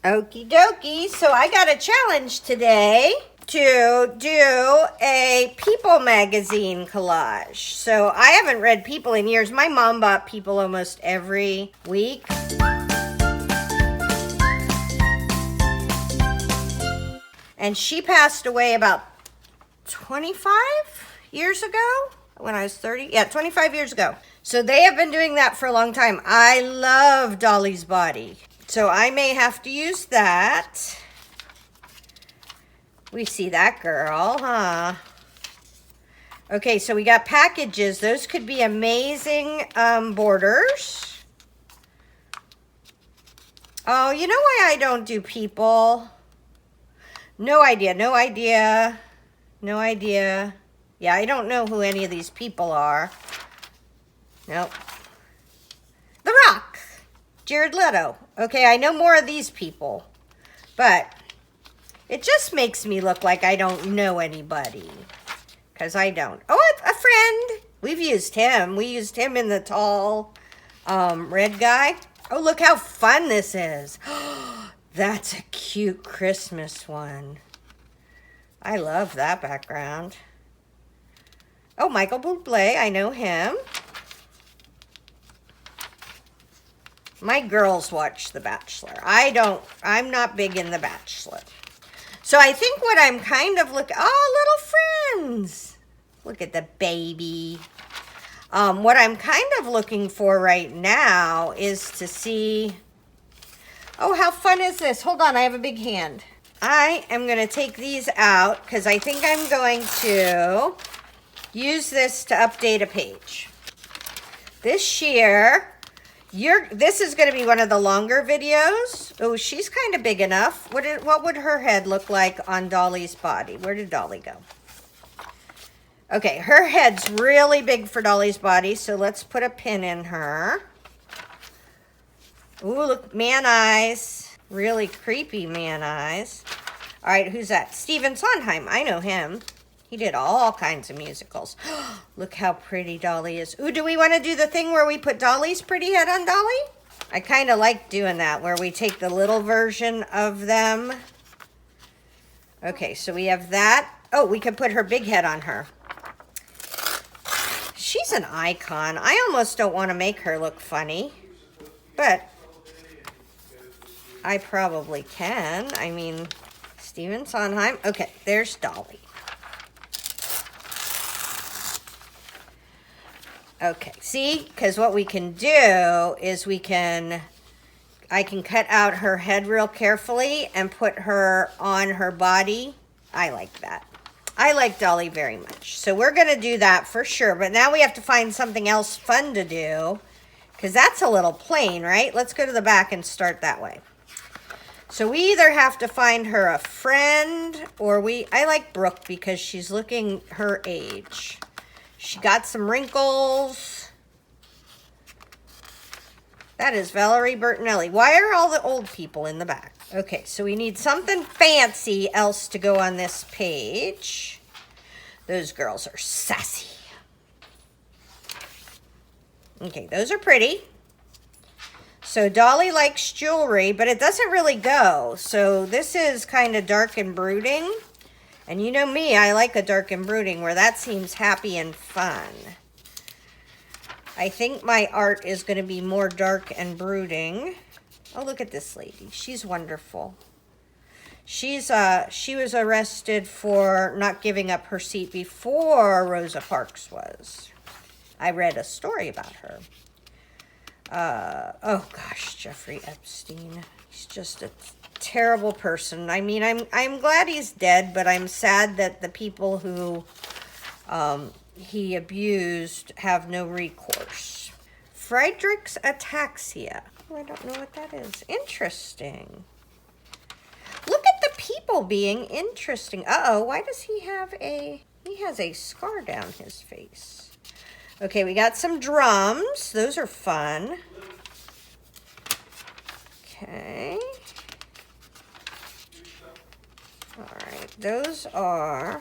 Okie dokie. So I got a challenge today to do a People magazine collage. So I haven't read People in years. My mom bought People almost every week. And she passed away about 25 years ago when I was 30. Yeah, 25 years ago. So they have been doing that for a long time. I love Dolly's body. So I may have to use that. We see that girl, huh? Okay, so we got packages. Those could be amazing borders. Oh, you know why I don't do People? No idea, no idea, no idea. Yeah, I don't know who any of these people are. Nope. The Rock, Jared Leto. Okay, I know more of these people, but it just makes me look like I don't know anybody, because I don't. Oh, a friend. We've used him. We used him in the tall red guy. Oh, look how fun this is. That's a cute Christmas one. I love that background. Oh, Michael Bublé, I know him. My girls watch The Bachelor. I'm not big in The Bachelor. So I think what I'm kind of looking, oh, little friends. Look at the baby. What I'm kind of looking for right now is to see, oh, how fun is this? Hold on, I have a big hand. I am going to take these out because I think I'm going to use this to update a page. This year, this is going to be one of the longer videos. Oh, she's kind of big enough. What would her head look like on Dolly's body? Where did Dolly go? Okay, her head's really big for Dolly's body, so let's put a pin in her. Ooh, look, man eyes. Really creepy man eyes. All right, who's that? Stephen Sondheim. I know him. He did all kinds of musicals. Look how pretty Dolly is. Ooh, do we want to do the thing where we put Dolly's pretty head on Dolly? I kind of like doing that, where we take the little version of them. Okay, so we have that. Oh, we could put her big head on her. She's an icon. I almost don't want to make her look funny, but I probably can. I mean, Stephen Sondheim. Okay, there's Dolly. Okay, see? Because what we can do is I can cut out her head real carefully and put her on her body. I like that. I like Dolly very much. So we're going to do that for sure. But now we have to find something else fun to do, because that's a little plain, right? Let's go to the back and start that way. So we either have to find her a friend, or I like Brooke because she's looking her age. She got some wrinkles. That is Valerie Bertinelli. Why are all the old people in the back? Okay, so we need something fancy else to go on this page. Those girls are sassy. Okay, those are pretty. So Dolly likes jewelry, but it doesn't really go. So this is kind of dark and brooding. And you know me, I like a dark and brooding where that seems happy and fun. I think my art is going to be more dark and brooding. Oh, look at this lady. She's wonderful. She was arrested for not giving up her seat before Rosa Parks was. I read a story about her. Oh gosh, Jeffrey Epstein. He's just a terrible person. I mean, I'm glad he's dead, but I'm sad that the people who he abused have no recourse. Friedrich's ataxia. Oh, I don't know what that is. Interesting. Look at the people being interesting. Uh-oh, why does he have he has a scar down his face. Okay, we got some drums. Those are fun. Okay. All right, those are...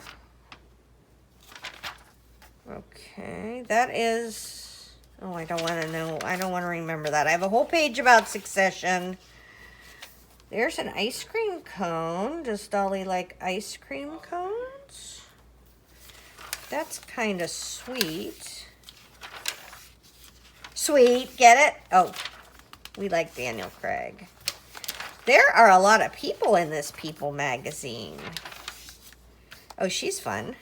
Okay, that is... Oh, I don't want to know. I don't want to remember that. I have a whole page about Succession. There's an ice cream cone. Does Dolly like ice cream cones? That's kind of sweet. Sweet, get it? Oh, we like Daniel Craig. There are a lot of people in this People magazine. Oh, she's fun.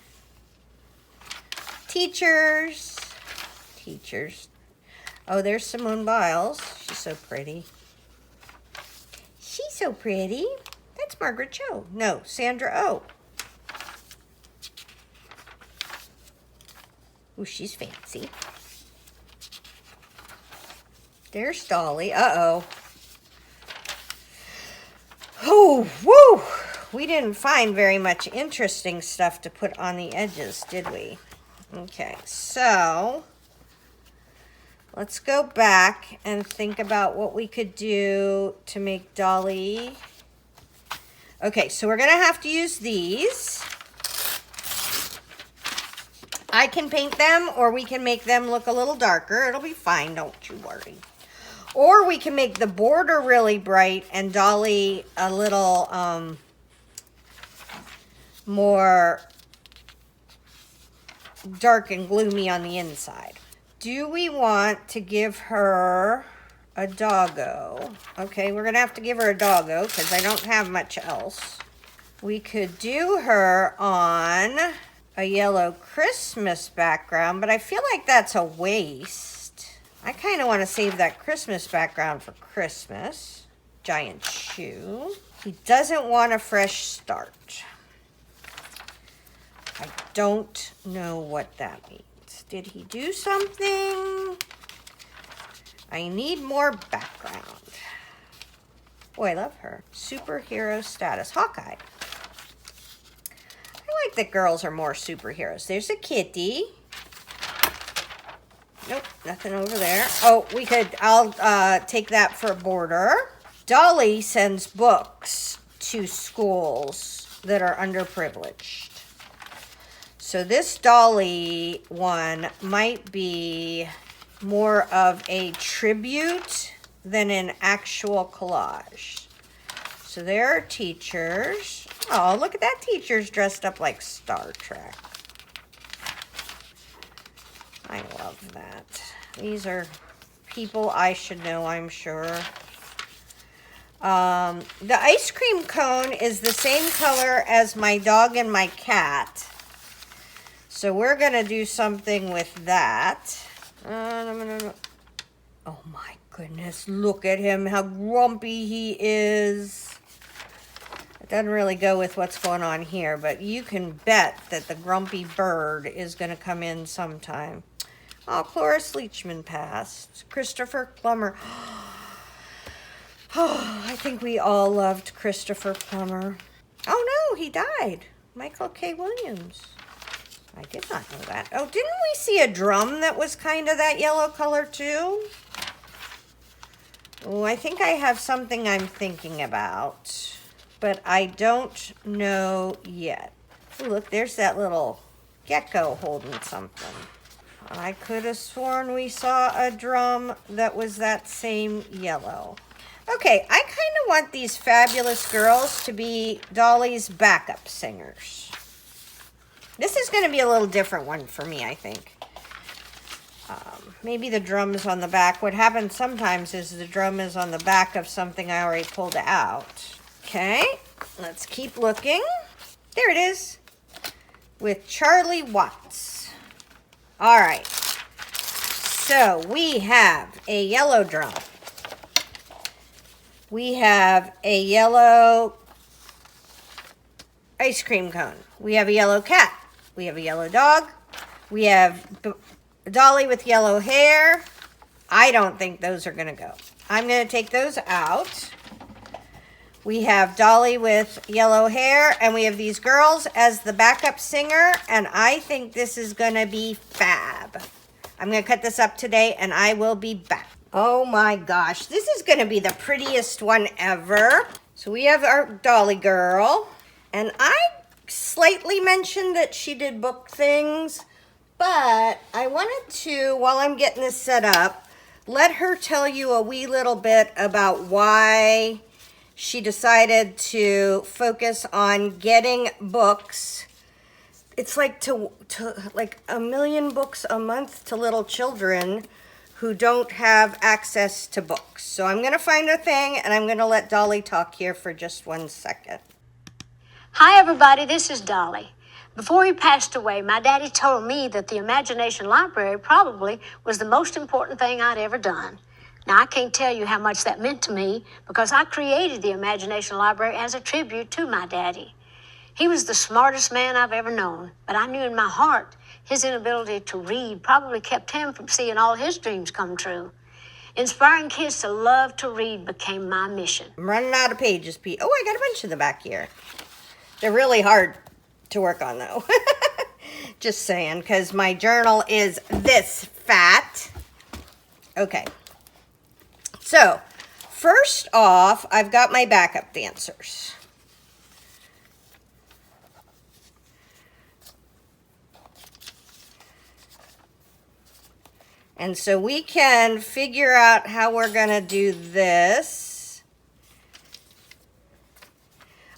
Teachers. Teachers. Oh, there's Simone Biles. She's so pretty. She's so pretty. That's Margaret Cho. No, Sandra Oh. Ooh, she's fancy. There's Dolly. Uh-oh. Oh, woo! We didn't find very much interesting stuff to put on the edges, did we? Okay, so let's go back and think about what we could do to make Dolly. Okay, so we're gonna have to use these. I can paint them, or we can make them look a little darker. It'll be fine, don't you worry. Or we can make the border really bright and Dolly a little more dark and gloomy on the inside. Do we want to give her a doggo? Okay, we're gonna have to give her a doggo because I don't have much else. We could do her on a yellow Christmas background, but I feel like that's a waste. I kind of want to save that Christmas background for Christmas. Giant shoe. He doesn't want a fresh start. I don't know what that means. Did he do something? I need more background. Boy, I love her. Superhero status. Hawkeye. I like that girls are more superheroes. There's a kitty. Nope, nothing over there. Oh, we could, I'll take that for a border. Dolly sends books to schools that are underprivileged. So this Dolly one might be more of a tribute than an actual collage. So there are teachers. Oh, look at that teacher's dressed up like Star Trek. I love that. These are people I should know, I'm sure. The ice cream cone is the same color as my dog and my cat. So we're going to do something with that. Oh my goodness, look at him, how grumpy he is. It doesn't really go with what's going on here, but you can bet that the grumpy bird is going to come in sometime. Oh, Cloris Leachman passed. Christopher Plummer. Oh, I think we all loved Christopher Plummer. Oh no, he died. Michael K. Williams. I did not know that. Oh, didn't we see a drum that was kind of that yellow color too? Oh, I think I have something I'm thinking about, but I don't know yet. Ooh, look, there's that little gecko holding something. I could have sworn we saw a drum that was that same yellow. Okay, I kind of want these fabulous girls to be Dolly's backup singers. This is going to be a little different one for me, I think. Maybe the drum is on the back. What happens sometimes is the drum is on the back of something I already pulled out. Okay, let's keep looking. There it is, with Charlie Watts. All right, so we have a yellow drum. We have a yellow ice cream cone. We have a yellow cat. We have a yellow dog. We have Dolly with yellow hair. I don't think those are gonna go. I'm gonna take those out. We have Dolly with yellow hair, and we have these girls as the backup singer, and I think this is gonna be fab. I'm gonna cut this up today, and I will be back. Oh my gosh, this is gonna be the prettiest one ever. So we have our Dolly girl, and I slightly mentioned that she did book things, but I wanted to, while I'm getting this set up, let her tell you a wee little bit about why she decided to focus on getting books. It's like to like 1 million books a month to little children who don't have access to books. So I'm going to find a thing, and I'm going to let Dolly talk here for just 1 second. Hi, everybody. This is Dolly. Before he passed away, my daddy told me that the Imagination Library probably was the most important thing I'd ever done. Now, I can't tell you how much that meant to me because I created the Imagination Library as a tribute to my daddy. He was the smartest man I've ever known, but I knew in my heart his inability to read probably kept him from seeing all his dreams come true. Inspiring kids to love to read became my mission. I'm running out of pages, Pete. Oh, I got a bunch in the back here. They're really hard to work on, though. Just saying, because my journal is this fat. Okay. So, first off, I've got my backup dancers. And so we can figure out how we're going to do this.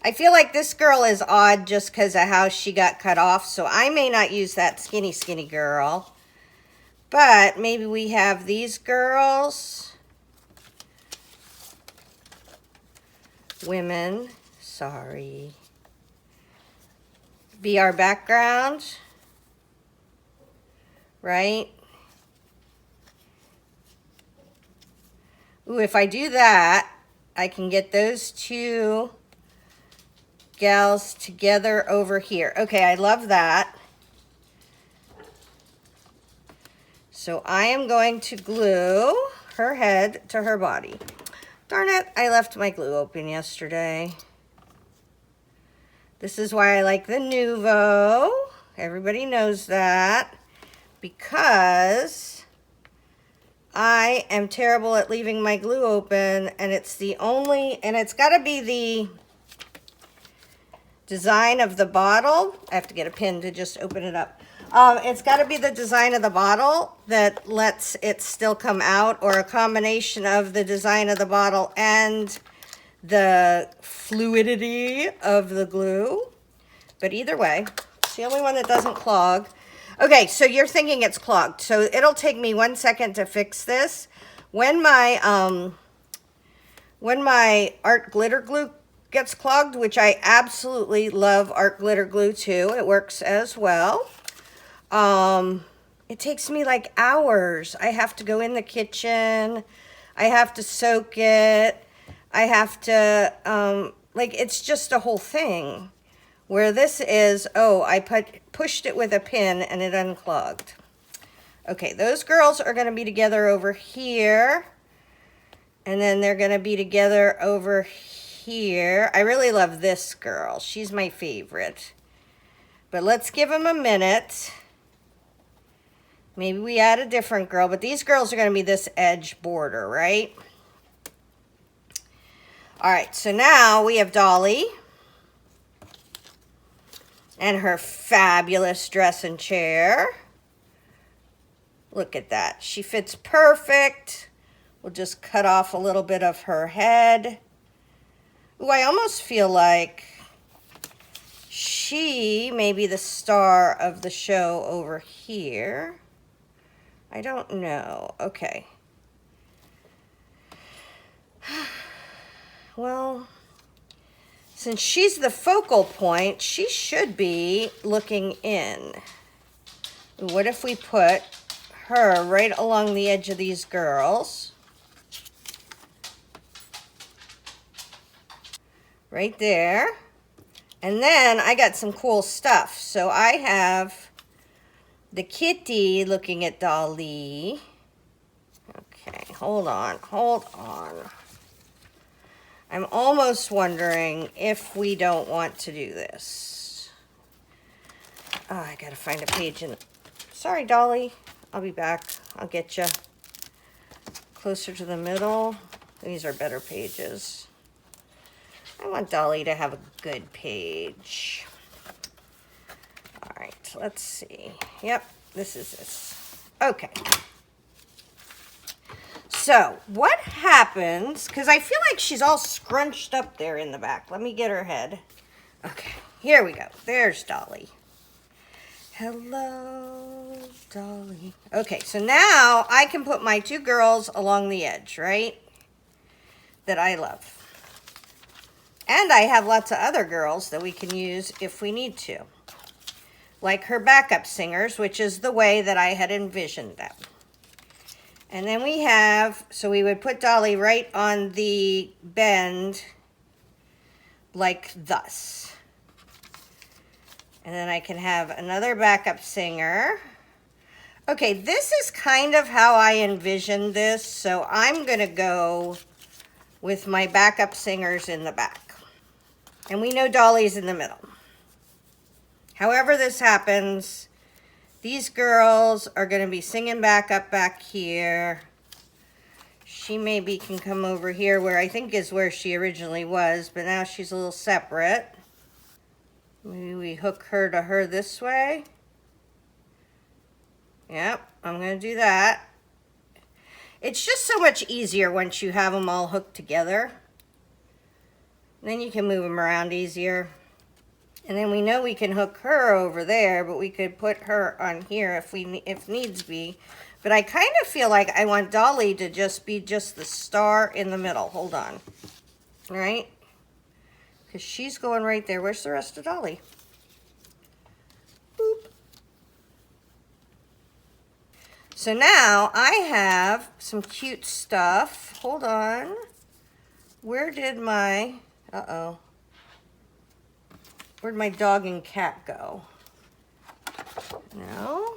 I feel like this girl is odd just because of how she got cut off, so I may not use that skinny girl. But maybe we have these girls. Women, sorry. Be our background. Right? Ooh, if I do that, I can get those two gals together over here. Okay, I love that. So I am going to glue her head to her body. Darn it, I left my glue open yesterday. This is why I like the Nuvo. Everybody knows that. Because I am terrible at leaving my glue open, and it's the only, and it's got to be the design of the bottle. I have to get a pin to just open it up. It's got to be the design of the bottle that lets it still come out, or a combination of the design of the bottle and the fluidity of the glue. But either way, it's the only one that doesn't clog. Okay, so you're thinking it's clogged. So it'll take me 1 second to fix this. When my art glitter glue gets clogged, which I absolutely love art glitter glue too, it works as well. It takes me like hours. I have to go in the kitchen. I have to soak it. I have to, like, it's just a whole thing. Where this is, oh, I pushed it with a pin and it unclogged. Okay, those girls are going to be together over here. And then they're going to be together over here. I really love this girl. She's my favorite. But let's give them a minute. Maybe we add a different girl. But these girls are going to be this edge border, right? All right, so now we have Dolly. And her fabulous dress and chair. Look at that. She fits perfect. We'll just cut off a little bit of her head. Ooh, I almost feel like she may be the star of the show over here. I don't know. Okay. Well, since she's the focal point, she should be looking in. What if we put her right along the edge of these girls? Right there. And then I got some cool stuff. So I have the kitty looking at Dolly. Okay, hold on. I'm almost wondering if we don't want to do this. Oh, I gotta find a page in. Sorry, Dolly. I'll be back. I'll get you closer to the middle. These are better pages. I want Dolly to have a good page. All right, let's see. Yep, this is this. Okay. So what happens, because I feel like she's all scrunched up there in the back. Let me get her head. Okay, here we go. There's Dolly. Hello, Dolly. Okay, so now I can put my two girls along the edge, right? That I love. And I have lots of other girls that we can use if we need to. Like her backup singers, which is the way that I had envisioned them. And then we have, so we would put Dolly right on the bend like thus. And then I can have another backup singer. Okay, this is kind of how I envisioned this, so I'm gonna go with my backup singers in the back. And we know Dolly's in the middle. However this happens, these girls are going to be singing backup back here. She maybe can come over here where I think is where she originally was, but now she's a little separate. Maybe we hook her to her this way. Yep, I'm going to do that. It's just so much easier once you have them all hooked together. Then you can move them around easier. And then we know we can hook her over there, but we could put her on here if needs be. But I kind of feel like I want Dolly to just be just the star in the middle. Hold on. All right? Because she's going right there. Where's the rest of Dolly? Boop. So now I have some cute stuff. Hold on. Where did my... Uh-oh. Where'd my dog and cat go? No.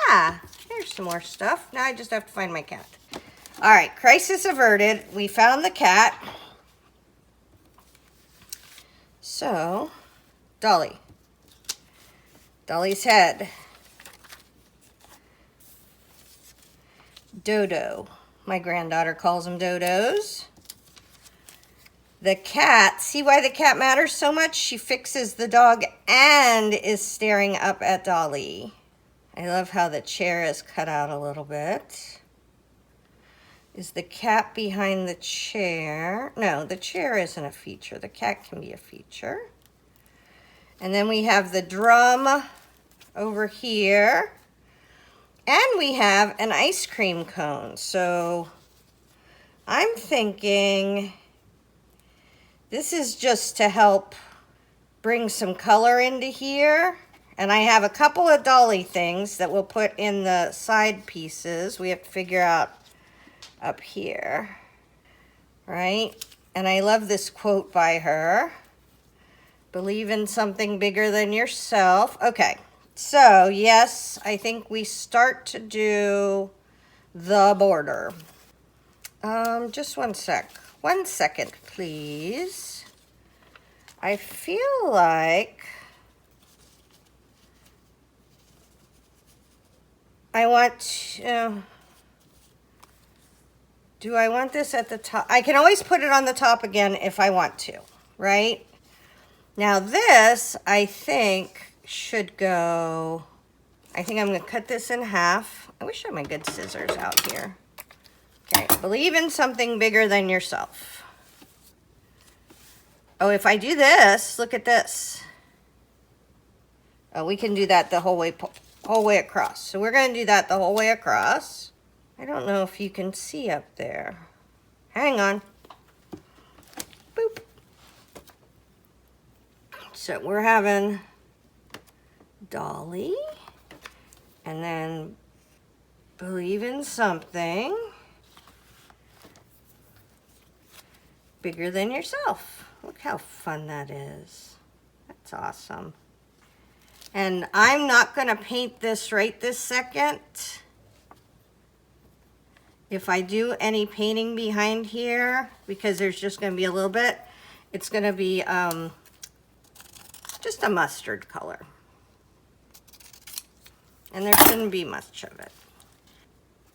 Ah, here's some more stuff. Now I just have to find my cat. All right, crisis averted. We found the cat. So, Dolly. Dolly's head. Dodo. My granddaughter calls them dodos. The cat, see why the cat matters so much? She fixes the dog and is staring up at Dolly. I love how the chair is cut out a little bit. Is the cat behind the chair? No, the chair isn't a feature. The cat can be a feature. And then we have the drum over here. And we have an ice cream cone. So I'm thinking... this is just to help bring some color into here. And I have a couple of Dolly things that we'll put in the side pieces. We have to figure out up here, right? And I love this quote by her. Believe in something bigger than yourself. Okay, so yes, I think we start to do the border. Just one sec. 1 second, please. I feel like I want to, do I want this at the top? I can always put it on the top again if I want to, right? Now this, I think, should go, I think I'm going to cut this in half. I wish I had my good scissors out here. Okay, believe in something bigger than yourself. Oh, if I do this, look at this. Oh, we can do that the whole way across. So we're going to do that the whole way across. I don't know if you can see up there. Hang on. Boop. So we're having Dolly. And then believe in something bigger than yourself. Look how fun that is. That's awesome. And I'm not going to paint this right this second. If I do any painting behind here, because there's just going to be a little bit, it's going to be just a mustard color. And there shouldn't be much of it.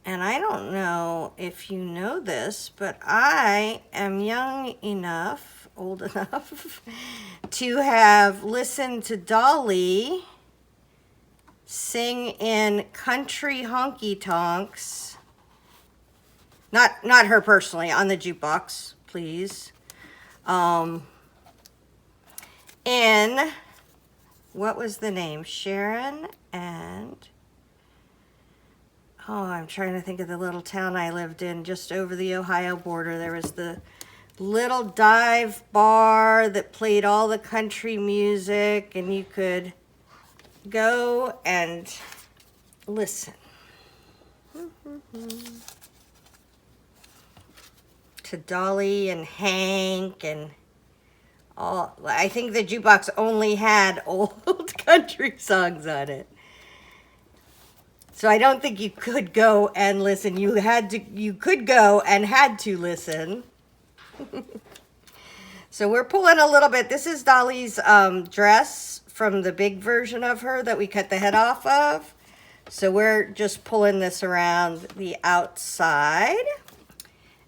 And I don't know if you know this, but I am young enough, old enough, to have listened to Dolly sing in Country Honky Tonks Not her personally, on the jukebox, please. In, what was the name? Sharon and, oh, I'm trying to think of the little town I lived in just over the Ohio border. There was the little dive bar that played all the country music, and you could go and listen to Dolly and Hank and all. I think the jukebox only had old country songs on it. So I don't think you could go and listen. You could go and had to listen. So we're pulling a little bit. This is Dolly's dress from the big version of her that we cut the head off of. So we're just pulling this around the outside.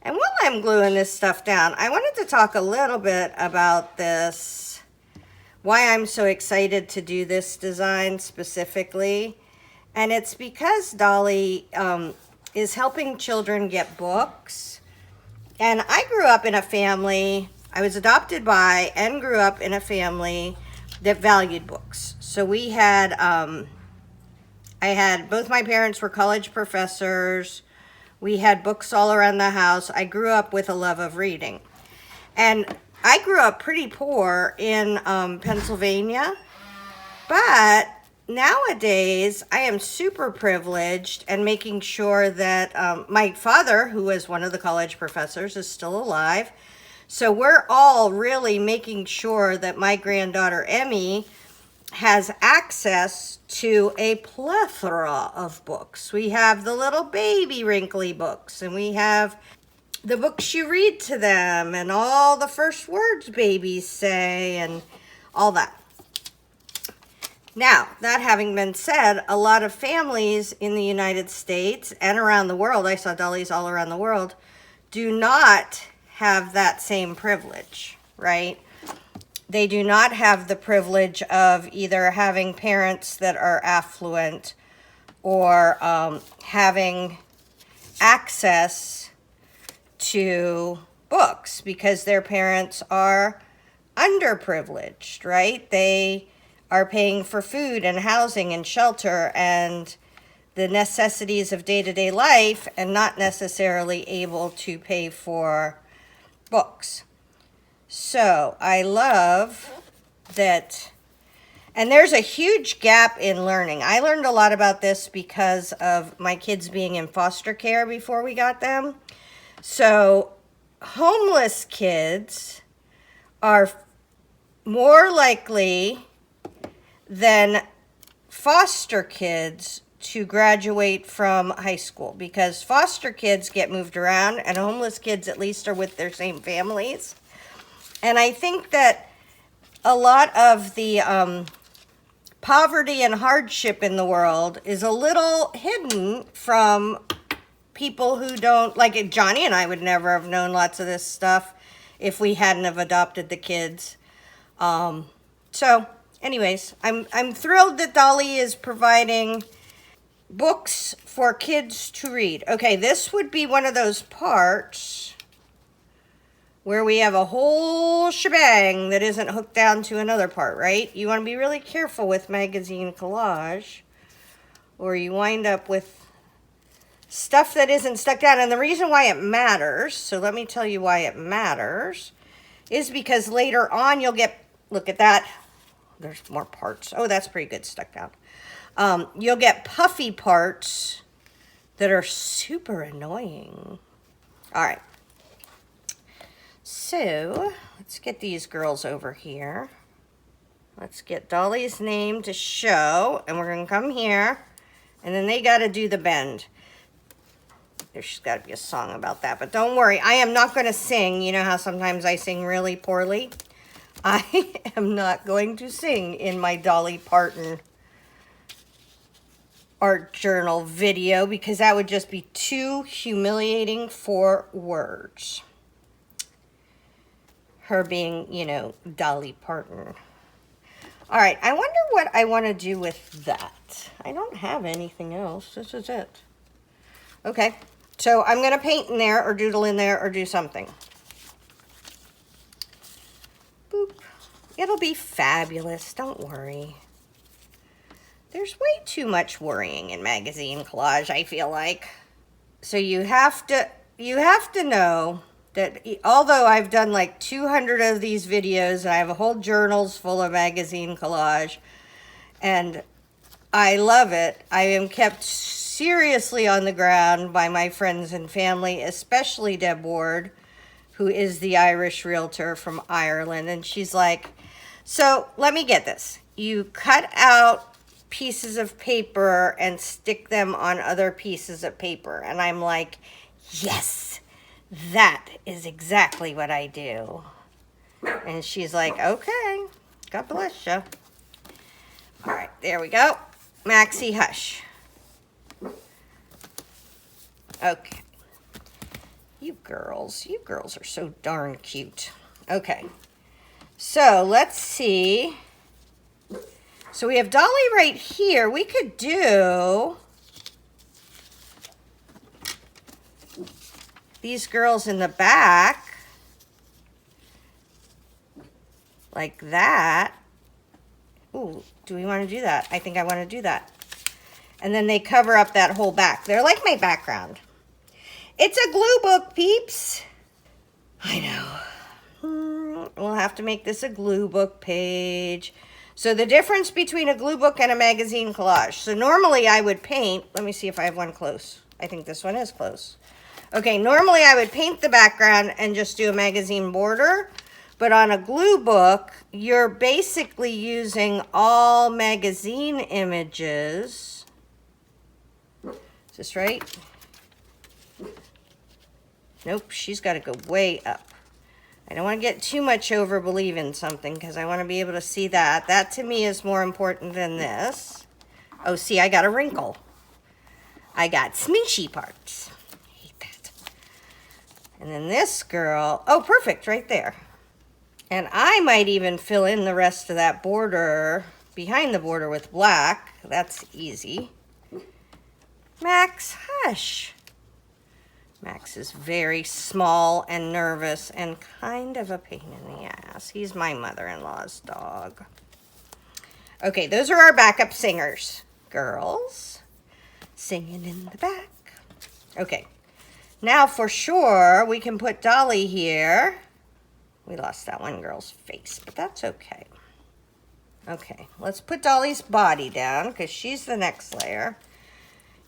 And while I'm gluing this stuff down, I wanted to talk a little bit about this, why I'm so excited to do this design specifically. And it's because Dolly is helping children get books. And I grew up in a family, I was adopted by and grew up in a family that valued books. So we had, both my parents were college professors. We had books all around the house. I grew up with a love of reading. And I grew up pretty poor in Pennsylvania. But nowadays, I am super privileged and making sure that my father, who was one of the college professors, is still alive. So we're all really making sure that my granddaughter, Emmy, has access to a plethora of books. We have the little baby wrinkly books, and we have the books you read to them, and all the first words babies say, and all that. Now, that having been said, a lot of families in the United States and around the world, I saw Dolly's all around the world, do not have that same privilege, right? They do not have the privilege of either having parents that are affluent or having access to books because their parents are underprivileged, right? They are paying for food and housing and shelter and the necessities of day-to-day life and not necessarily able to pay for books. So I love that, and there's a huge gap in learning. I learned a lot about this because of my kids being in foster care before we got them. So homeless kids are more likely than foster kids to graduate from high school because foster kids get moved around and homeless kids at least are with their same families. And I think that a lot of the poverty and hardship in the world is a little hidden from people who don't, like Johnny and I would never have known lots of this stuff if we hadn't have adopted the kids. So anyways, I'm thrilled that Dolly is providing books for kids to read. Okay, this would be one of those parts where we have a whole shebang that isn't hooked down to another part, right? You want to be really careful with magazine collage or you wind up with stuff that isn't stuck down. And the reason why it matters, so let me tell you why it matters, is because later on you'll get, look at that, there's more parts. Oh, that's pretty good stuck down. You'll get puffy parts that are super annoying. All right. So let's get these girls over here. Let's get Dolly's name to show, and we're going to come here, and then they got to do the bend. There's got to be a song about that, but don't worry. I am not going to sing. You know how sometimes I sing really poorly? I am not going to sing in my Dolly Parton art journal video because that would just be too humiliating for words. Her being, you know, Dolly Parton. All right, I wonder what I want to do with that. I don't have anything else. This is it. Okay, So I'm going to paint in there or doodle in there or do something. Boop. It'll be fabulous. Don't worry. There's way too much worrying in magazine collage, I feel like. So you have to know that although I've done like 200 of these videos and I have a whole journals full of magazine collage and I love it, I am kept seriously on the ground by my friends and family, especially Deb Ward, who is the Irish realtor from Ireland. And she's like, so let me get this. You cut out pieces of paper and stick them on other pieces of paper. And I'm like, yes, that is exactly what I do. And she's like, okay, God bless you. All right, there we go. Maxie, hush. Okay. You girls are so darn cute. Okay. So let's see. So we have Dolly right here. We could do these girls in the back like that. Ooh, do we want to do that? I think I want to do that. And then they cover up that whole back. They're like my background. It's a glue book, peeps. I know. We'll have to make this a glue book page. So the difference between a glue book and a magazine collage. So normally I would paint. Let me see if I have one close. I think this one is close. Okay, normally I would paint the background and just do a magazine border. But on a glue book, you're basically using all magazine images. Is this right? Nope, she's got to go way up. I don't want to get too much over believing something because I want to be able to see that. That to me is more important than this. Oh, see, I got a wrinkle. I got smooshy parts. I hate that. And then this girl, oh, perfect, right there. And I might even fill in the rest of that border, behind the border with black. That's easy. Max, hush. Max is very small and nervous and kind of a pain in the ass. He's my mother-in-law's dog. Okay, those are our backup singers. Girls singing in the back. Okay, now for sure we can put Dolly here. We lost that one girl's face, but that's okay. Okay, let's put Dolly's body down because she's the next layer.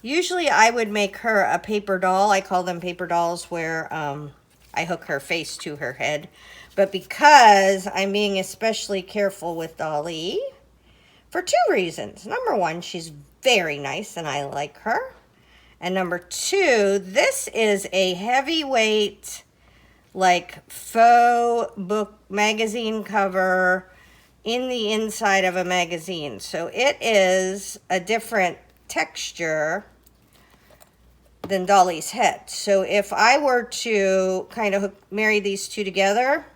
Usually I would make her a paper doll. I call them paper dolls where I hook her face to her head. But because I'm being especially careful with Dolly, for two reasons. Number one, she's very nice and I like her. And number two, this is a heavyweight, like faux book magazine cover in the inside of a magazine. So it is a different texture than Dolly's head. So if I were to kind of marry these two together,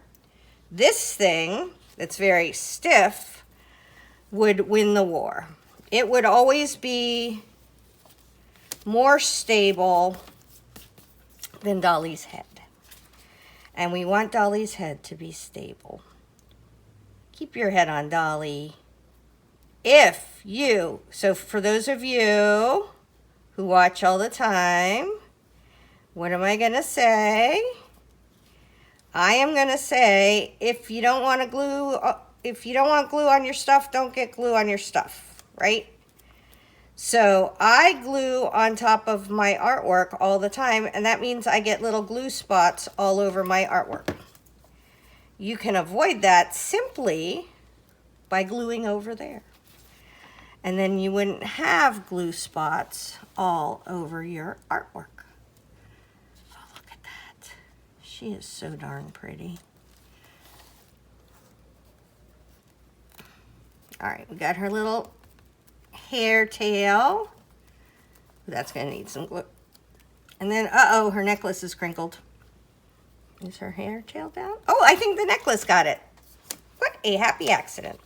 this thing that's very stiff would win the war. It would always be more stable than Dolly's head. And we want Dolly's head to be stable. Keep your head on, Dolly. So for those of you who watch all the time, what am I going to say? I am going to say, if you don't want glue on your stuff, don't get glue on your stuff, right? So I glue on top of my artwork all the time, and that means I get little glue spots all over my artwork. You can avoid that simply by gluing over there. And then you wouldn't have glue spots all over your artwork. Oh, look at that. She is so darn pretty. All right, we got her little hair tail. That's going to need some glue. And then, uh-oh, her necklace is crinkled. Is her hair tail down? Oh, I think the necklace got it. What a happy accident.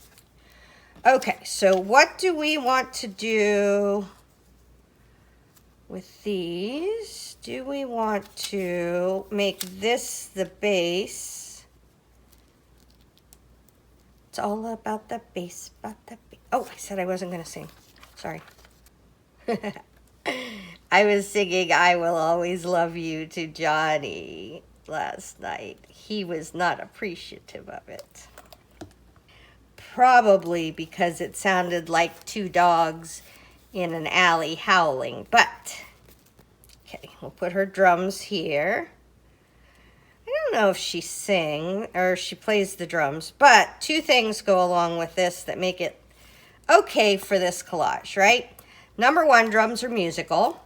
Okay, so what do we want to do with these, do we want to make this the base? It's all about the base, Oh, I said I wasn't going to sing. Sorry. I was singing I Will Always Love You to Johnny last night. He was not appreciative of it. Probably because it sounded like two dogs in an alley howling, but okay, we'll put her drums here. I don't know if she sings or she plays the drums, but two things go along with this that make it okay for this collage, right? Number one, drums are musical.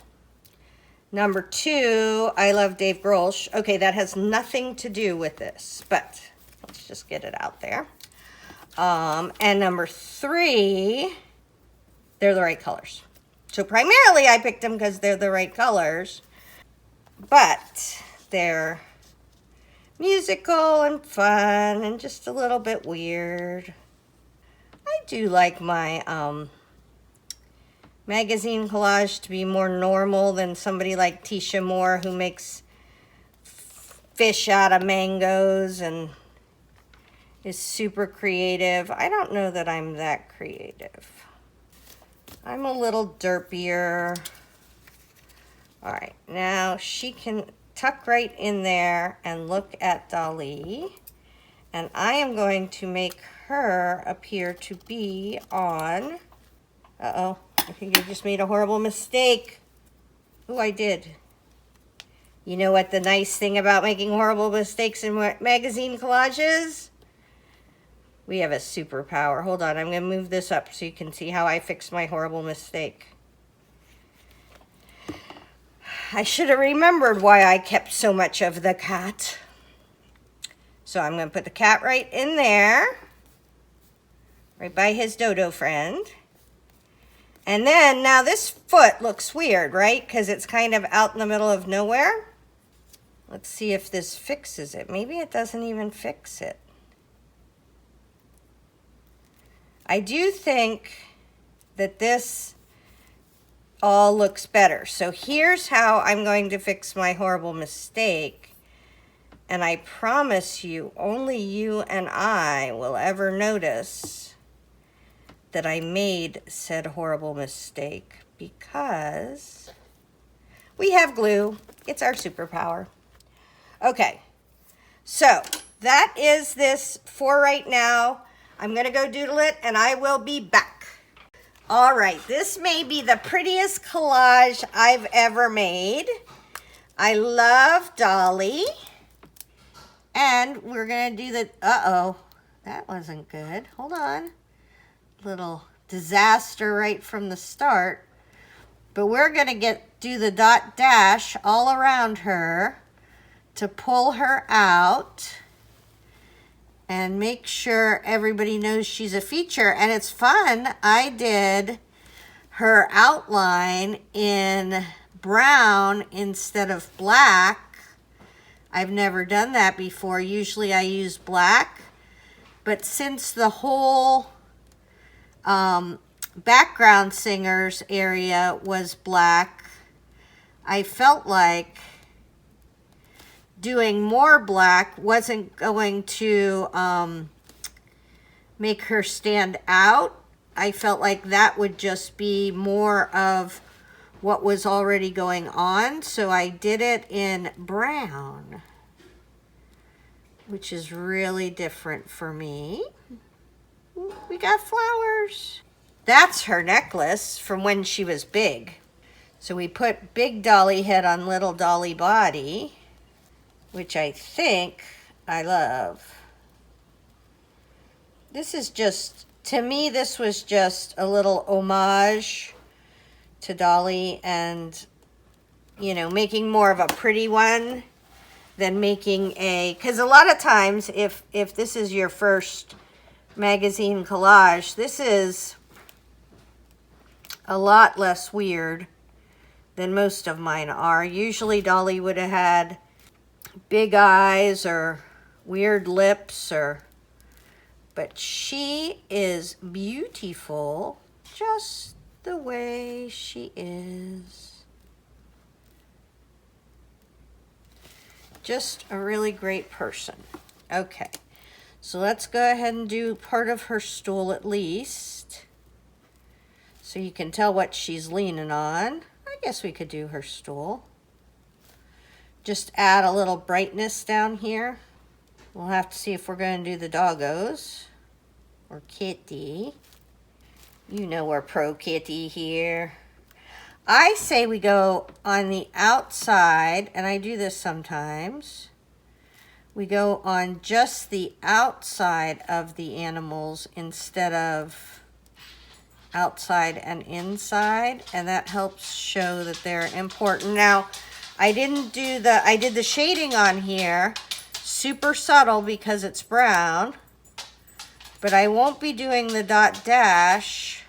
Number two, I love Dave Grohl. Okay, that has nothing to do with this, but let's just get it out there. And number three, they're the right colors. So primarily I picked them because they're the right colors, but they're musical and fun and just a little bit weird. I do like my magazine collage to be more normal than somebody like Tisha Moore who makes fish out of mangoes and is super creative. I don't know that I'm that creative. I'm a little derpier. All right, now she can tuck right in there and look at Dolly. And I am going to make her appear to be on, uh-oh, I think I just made a horrible mistake. Oh, I did. You know what the nice thing about making horrible mistakes in magazine collages? We have a superpower. Hold on, I'm going to move this up so you can see how I fixed my horrible mistake. I should have remembered why I kept so much of the cat. So I'm going to put the cat right in there, right by his dodo friend. And then, now this foot looks weird, right? Because it's kind of out in the middle of nowhere. Let's see if this fixes it. Maybe it doesn't even fix it. I do think that this all looks better. So here's how I'm going to fix my horrible mistake. And I promise you, only you and I will ever notice that I made said horrible mistake because we have glue. It's our superpower. Okay, so that is this for right now. I'm going to go doodle it, and I will be back. All right, this may be the prettiest collage I've ever made. I love Dolly. And we're going to do the, uh-oh, that wasn't good. Hold on. Little disaster right from the start. But we're going to do the dot dash all around her to pull her out and make sure everybody knows she's a feature. And it's fun. I did her outline in brown instead of black. I've never done that before. Usually I use black. But since the whole background singers area was black, I felt like doing more black wasn't going to make her stand out. I felt like that would just be more of what was already going on. So I did it in brown, which is really different for me. We got flowers. That's her necklace from when she was big. So we put big Dolly head on little Dolly body, which I think I love. This is just, to me, this was just a little homage to Dolly and, you know, making more of a pretty one than making a, because a lot of times if this is your first magazine collage, this is a lot less weird than most of mine are. Usually Dolly would have had big eyes or weird lips, but she is beautiful just the way she is. just a really great person. Okay, so let's go ahead and do part of her stool at least, so you can tell what she's leaning on. I guess we could do her stool. Just add a little brightness down here. We'll have to see if we're going to do the doggos or kitty. You know we're pro kitty here. I say we go on the outside, and I do this sometimes. We go on just the outside of the animals instead of outside and inside, and that helps show that they're important. Now, I did the shading on here, super subtle because it's brown, but I won't be doing the dot dash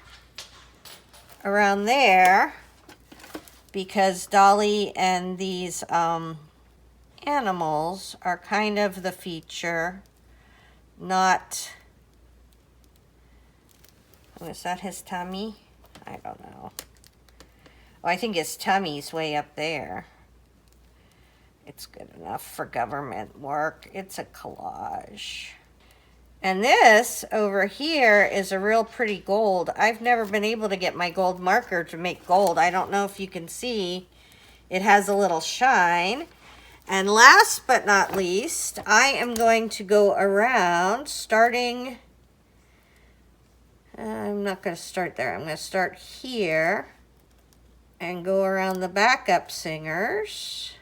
around there because Dolly and these animals are kind of the feature, not, is that his tummy? I don't know. Oh, I think his tummy's way up there. It's good enough for government work. It's a collage. And this over here is a real pretty gold. I've never been able to get my gold marker to make gold. I don't know if you can see. It has a little shine. And last but not least, I am going to go around starting, I'm not going to start there. I'm going to start here and go around the backup singers.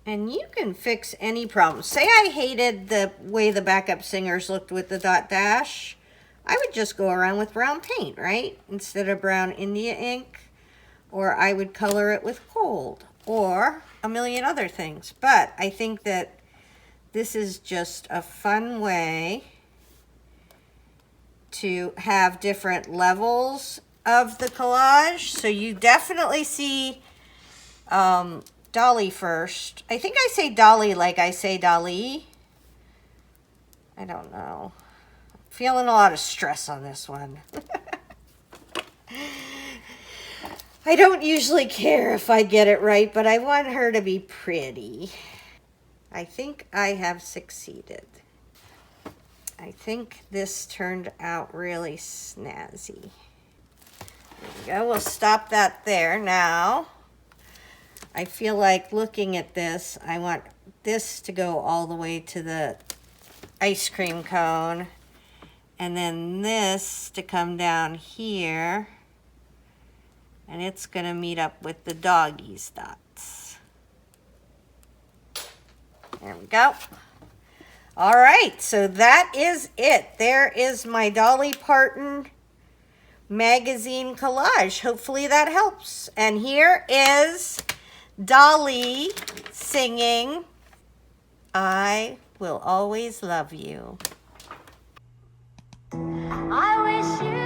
And you can fix any problem. Say I hated the way the backup singers looked with the dot dash. I would just go around with brown paint, right? Instead of brown India ink. Or I would color it with gold. Or a million other things. But I think that this is just a fun way to have different levels of the collage. So you definitely see Dolly first. I think I say Dolly like I say Dolly. I don't know. I'm feeling a lot of stress on this one. I don't usually care if I get it right, but I want her to be pretty. I think I have succeeded. I think this turned out really snazzy. There we go. We'll stop that there now. I feel like looking at this, I want this to go all the way to the ice cream cone. And then this to come down here. And it's going to meet up with the doggies dots. There we go. All right, so that is it. There is my Dolly Parton magazine collage. Hopefully that helps. And here is Dolly singing, "I Will Always Love You." I wish you